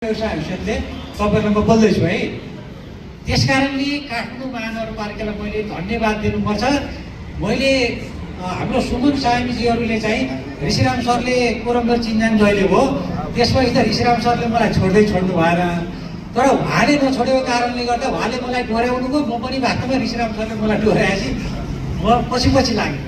व्यवसाय हैसियतले तपाईँलाई म बोल्दैछु है। त्यस कारणले काठमाडौँ महानगरपालिकालाई मैले धन्यवाद दिनुपर्छ। मैले हाम्रो सुमन सामीजीहरूले चाहिँ ऋषिराम सरले कोरम्बर चिन्जान जहिले हो त्यसपछि त ऋषिराम सरले मलाई छोड्नु भएन, तर उहाँले नछोडेको कारणले गर्दा उहाँले मलाई डोर्याउनुको, म पनि वास्तवमा ऋषिराम सरले मलाई डोर्याएपछि म पछि लागेँ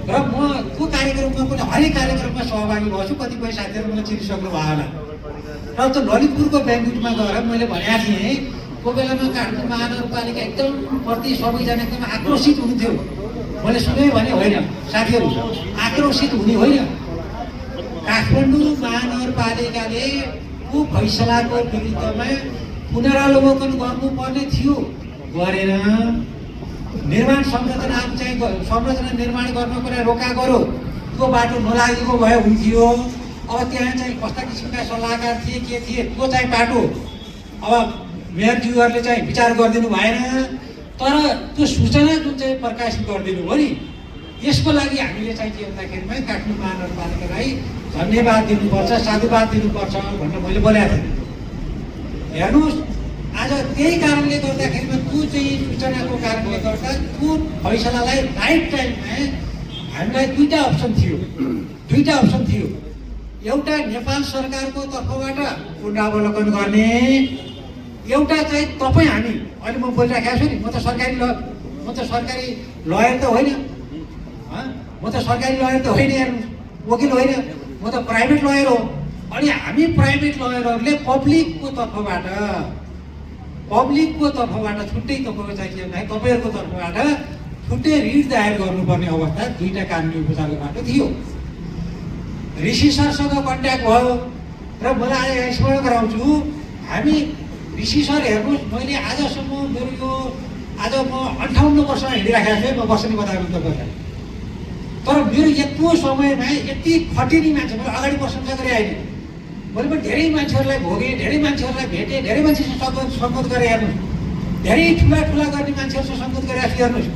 र म त्यो कार्यक्रममा पनि हरेक कार्यक्रममा सहभागी भएछु। कतिपय साथीहरू मलाई चिनिसक्नु भयो होला। र त्यो ललितपुरको ब्याङ्कुटमा गएर मैले भनेको थिएँ कोही बेलामा काठमाडौँ महानगरपालिका एकदम प्रति सबैजना एकदम आक्रोशित हुन्थ्यो। मैले सुने भने होइन साथीहरू, आक्रोशित हुने होइन। काठमाडौँ महानगरपालिकाले त्यो फैसलाको विरुद्धमा पुनरावलोकन गर्नुपर्ने थियो, गरेन। निर्माण संरचना निर्माण गर्नको लागि रोका गरो, त्यो बाटो नलागेको भए हुन्थ्यो। अब त्यहाँ चाहिँ कस्ता किसिमका सल्लाहकार थिए, के थिए, त्यो चाहिँ बाटो अब मेयरज्यूहरूले चाहिँ विचार गरिदिनु भएन। तर त्यो सूचना जुन चाहिँ प्रकाशित गरिदिनु हो नि, यसको लागि हामीले चाहिँ के भन्दाखेरिमा काठमाडौँ महानगरपालिकालाई धन्यवाद दिनुपर्छ, साधुवाद दिनुपर्छ भनेर मैले भनेको थिएँ। हेर्नुहोस्, आज त्यही कारणले गर्दाखेरिमा त्यो चाहिँ सूचनाको कारणले गर्दा त्यो फैसलालाई राइट टाइममा हामीलाई दुईवटा अप्सन थियो। एउटा नेपाल सरकारको तर्फबाट पुनरावलोकन गर्ने, एउटा चाहिँ तपाईँ हामी अहिले म बोलिराखेको छु नि, म त सरकारी लयर त होइन, म त सरकारी लयर त होइन, हेर्नुहोस्, वकिल होइन, म त प्राइभेट लयर हो। अनि हामी प्राइभेट लयरहरूले पब्लिकको तर्फबाट छुट्टै तपाईँको चाहिँ के भन्दाखेरि तपाईँहरूको तर्फबाट छुट्टै रिट दायर गर्नुपर्ने अवस्था दुईवटा कानुनी उपचारको बाटो थियो। ऋषि सरसँग कन्ट्याक्ट भयो र मलाई आज स्मरण गराउँछु, हामी ऋषि सर हेर्नुहोस्, मैले आजसम्म मेरो यो आज म 58 वर्षमा हिँडिराखेको छु, म बस्ने बताएको तपाईँलाई। तर मेरो यत्रो समयमा यति खटिनी मान्छे मैले अगाडि प्रशंसा गरेँ। अहिले मैले पनि धेरै मान्छेहरूलाई भोगेँ, धेरै मान्छेहरूलाई भेटेँ, धेरै मान्छेसँग सङ्गत गरेँ। हेर्नुहोस्, धेरै ठुला गर्ने मान्छेहरूसँग सङ्गत गरेर छु। हेर्नुहोस्,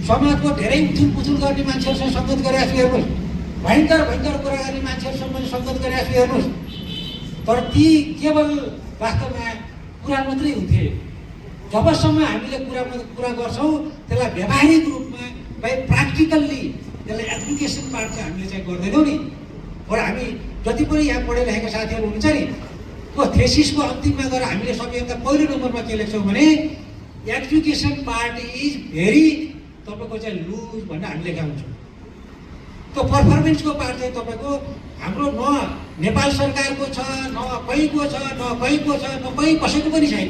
समाजको धेरै उथुल गर्ने मान्छेहरूसँग सङ्गत गरेर छु। हेर्नुहोस्, भयङ्कर कुरा गर्ने मान्छेहरूसँग मैले सङ्गत गरेर छु। हेर्नुहोस्, तर ती केवल वास्तवमा कुरा मात्रै हुन्थे। जबसम्म हामीले कुरा गर्छौँ त्यसलाई व्यावहारिक रूपमा प्र्याक्टिकल्ली त्यसलाई एप्लिकेसन पार्ट चाहिँ हामीले चाहिँ गर्दैनौँ नि। र हामी जति पनि यहाँ पढे लेखेका साथीहरू हुनुहुन्छ नि, त्यो थेसिसको अन्तिममा गएर हामीले सबैभन्दा पहिलो नम्बरमा के लेख्छौँ भने एजुकेसन पार्ट इज भेरी तपाईँको चाहिँ लुज भनेर हामी लेखेका हुन्छौँ। त्यो पर्फर्मेन्सको पार्ट चाहिँ तपाईँको हाम्रो न नेपाल सरकारको छ, न कहीँको छ, न कहीँ कसैको पनि छैन।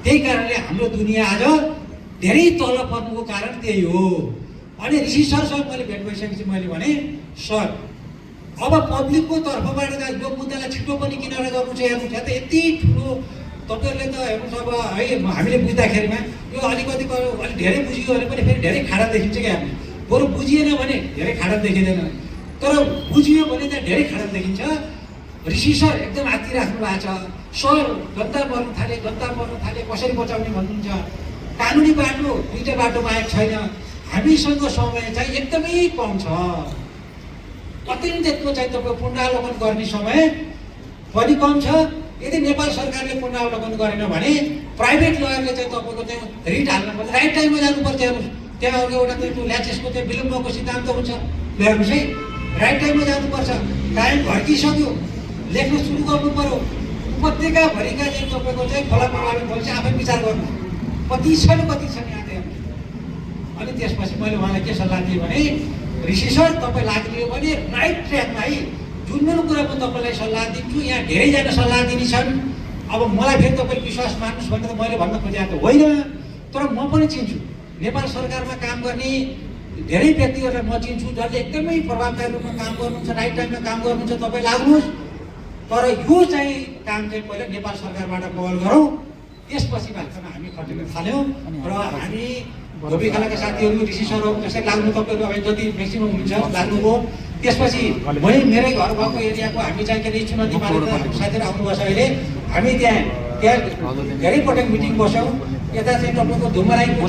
त्यही कारणले हाम्रो दुनियाँ आज धेरै तल पर्नुको कारण त्यही हो। अनि ऋषि सरसँग मैले भेट भइसकेपछि मैले भने, सर अब पब्लिकको तर्फबाट यो मुद्दालाई छिटो पनि किनेर गर्नु छ। हेर्नु छ त यति ठुलो तपाईँहरूले त हेर्नुहोस्, अब है हामीले बुझ्दाखेरिमा यो अलिकति अलिक धेरै बुझ्यो भने पनि फेरि धेरै खाडा देखिन्छ क्या। हामी बरु बुझिएन भने धेरै खाडा देखिँदैन, तर बुझियो भने त धेरै खाडा देखिन्छ। ऋषि सर एकदम हात्ती राख्नु भएको छ। सर जनता मर्नु थाले कसरी बचाउने भन्नुहुन्छ। कानुनी बाटो दुईवटा बाटो बाहेक छैन। हामीसँग समय चाहिँ एकदमै कम छ। अत्यन्तको चाहिँ तपाईँ पुनरावलोकन गर्ने समय पनि कम छ। यदि नेपाल सरकारले पुनरावलोकन गरेन भने प्राइभेट लयरले चाहिँ तपाईँको चाहिँ रिट हाल्नुपर्छ, राइट टाइममा जानुपर्छ। हेर्नुहोस्, त्यहाँ एउटा त्यो ल्याचेसको चाहिँ विलम्बको सिद्धान्त हुन्छ। हेर्नुहोस् है, राइट टाइममा जानुपर्छ। टाइम घर्किसक्यो, लेख्न सुरु गर्नु पऱ्यो। उपत्यकाभरिका चाहिँ तपाईँको चाहिँ खोला प्रभावित भएपछि आफै विचार गर्नु कति छन् यहाँ हेर्नुहोस्। अनि त्यसपछि मैले उहाँलाई के सल्लाह दिएँ भने, ऋषि सर तपाईँ लाग्दियो भने राइट ट्र्याकमा है, जुन कुरा म तपाईँलाई सल्लाह दिन्छु, यहाँ धेरैजना सल्लाह दिने छन्। अब मलाई फेरि तपाईँ विश्वास मान्नुहोस् भनेर मैले भन्न खोजेको होइन, तर म पनि चिन्छु नेपाल सरकारमा काम गर्ने धेरै व्यक्तिहरूलाई म चिन्छु जसले एकदमै प्रभावकारी रूपमा काम गर्नुहुन्छ, राइट टाइममा काम गर्नुहुन्छ। तपाईँ लाग्नुहोस्, तर यो चाहिँ काम चाहिँ पहिला नेपाल सरकारबाट पहल गरौँ। त्यसपछि वास्तवमा हामी खटिन थाल्यौँ र हामी धोबीखालाका साथीहरू ऋषि सरहरू जस्तै लाग्नु, तपाईँहरू अब जति म्याक्सिमम हुन्छ लाग्नुभयो। त्यसपछि मै मेरै घर भएको एरियाको हामी चाहिँ के अरे चुनौती मारेर साथीहरू आउनुभएको छ अहिले हामी त्यहाँ धेरै पटक मिटिङ बस्यौँ यता चाहिँ तपाईँको धुमराईको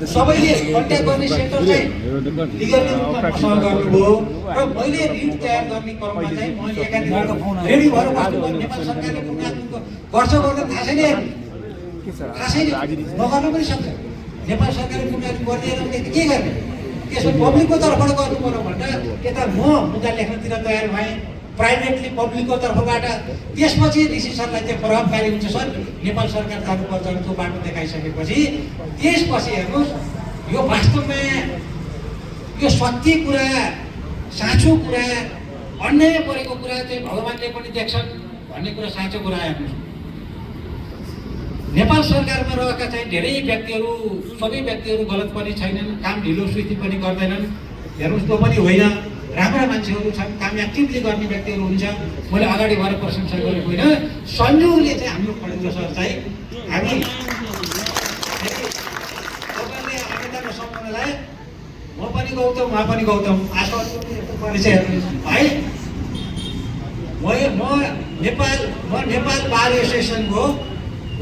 सबैले कन्ट्याक्ट गर्ने सेन्टर चाहिँ लिगली रूपमा पसल गर्नुभयो र मैले ऋण तयार गर्ने क्रममा चाहिँ म एकातिर रेडी भएर बस्नु नेपाल सरकारले पुनर्को गर्छ गर्दा थाहा छैन नगर्नु पनि सक्छ नेपाल सरकारले पुनर्को गरिदिएन भने के गर्ने त्यसमा पब्लिकको तर्फबाट गर्नु पर्यो भनेर यता म मुद्दा लेख्नतिर तयार भएँ प्राइभेटली पब्लिकको तर्फबाट त्यसपछि ऋषि सरलाई चाहिँ प्रभावकारी हुन्छ सर नेपाल सरकार जानुपर्छ त्यो बाटो देखाइसकेपछि त्यसपछि हेर्नुहोस् यो वास्तवमा यो सत्य कुरा साँचो कुरा अन्याय परेको कुरा चाहिँ भगवान्ले पनि देख्छन् भन्ने कुरा साँचो कुरा हेर्नुहोस् नेपाल सरकारमा रहेका चाहिँ धेरै व्यक्तिहरू सबै व्यक्तिहरू गलत पनि छैनन् काम ढिलो सुस्ती पनि गर्दैनन् हेर्नुहोस् त्यो पनि होइन राम्रा मान्छेहरू छन् काम एक्टिभली गर्ने व्यक्तिहरू हुन्छ मैले अगाडि भएर प्रशंसा गरेको होइन संयोगले चाहिँ हाम्रो खड्का सर चाहिँ हामी तपाईँले आवेदन सम्बन्धलाई म पनि गौतम उहाँ पनि गौतम आशा परिचय है म नेपाल बार एसोसिएसनको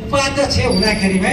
उपाध्यक्ष हुँदाखेरिमा